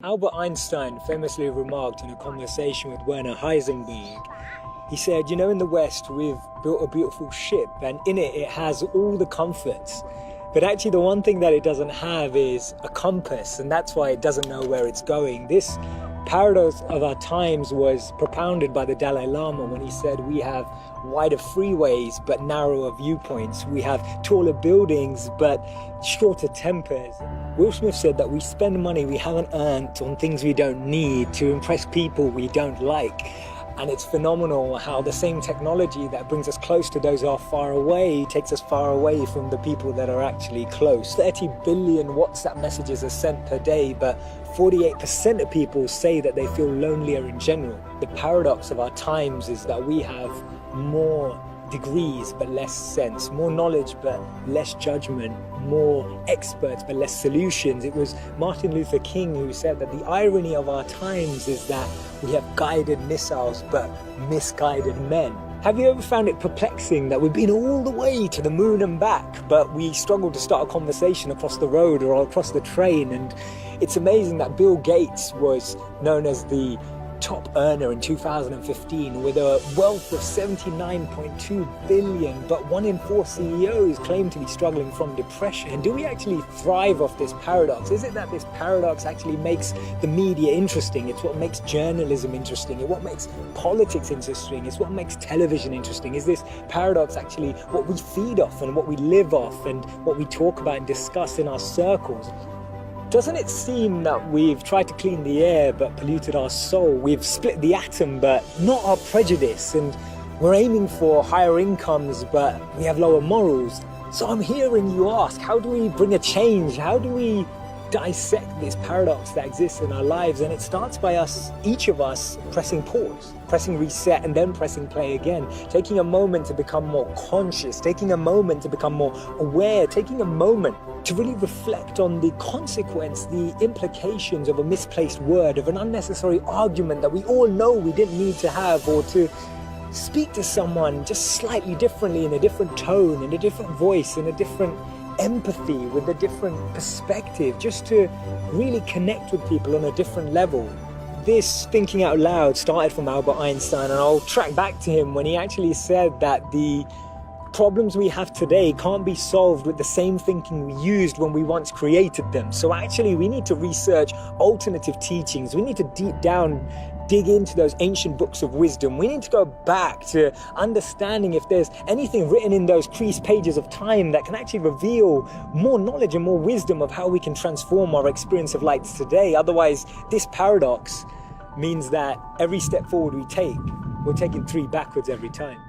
Albert Einstein famously remarked in a conversation with Werner Heisenberg, he said, you know, in the West we've built a beautiful ship and in it has all the comforts. But actually the one thing that it doesn't have is a compass, and that's why it doesn't know where it's going. This paradox of our times was propounded by the Dalai Lama when he said we have wider freeways but narrower viewpoints. We have taller buildings but shorter tempers. Will Smith said that we spend money we haven't earned on things we don't need to impress people we don't like. And it's phenomenal how the same technology that brings us close to those who are far away takes us far away from the people that are actually close. 30 billion WhatsApp messages are sent per day, but 48% of people say that they feel lonelier in general. The paradox of our times is that we have more degrees but less sense, more knowledge but less judgment, more experts but less solutions. It was Martin Luther King who said that the irony of our times is that we have guided missiles but misguided men. Have you ever found it perplexing that we've been all the way to the moon and back, but we struggle to start a conversation across the road or across the train? And it's amazing that Bill Gates was known as the top earner in 2015 with a wealth of 79.2 billion, but 1 in 4 CEOs claim to be struggling from depression. Do we actually thrive off this paradox? Is it that this paradox actually makes the media interesting? It's what makes journalism interesting. It's what makes politics interesting. It's what makes television interesting. Is this paradox actually what we feed off and what we live off and what we talk about and discuss in our circles? Doesn't it seem that we've tried to clean the air but polluted our soul? We've split the atom but not our prejudice, and we're aiming for higher incomes but we have lower morals. So I'm hearing you ask, how do we bring a change? How do we dissect this paradox that exists in our lives? And it starts by us, each of us, pressing pause, pressing reset, and then pressing play again, taking a moment to become more conscious, taking a moment to become more aware, taking a moment to really reflect on the consequence, the implications of a misplaced word, of an unnecessary argument that we all know we didn't need to have, or to speak to someone just slightly differently, in a different tone, in a different voice, in a different empathy, with a different perspective, just to really connect with people on a different level. This thinking out loud started from Albert Einstein, and I'll track back to him when he actually said that the problems we have today can't be solved with the same thinking we used when we once created them. So actually we need to research alternative teachings. We need to deep down dig into those ancient books of wisdom. We need to go back to understanding if there's anything written in those creased pages of time that can actually reveal more knowledge and more wisdom of how we can transform our experience of light today. Otherwise, this paradox means that every step forward we take, we're taking 3 backwards every time.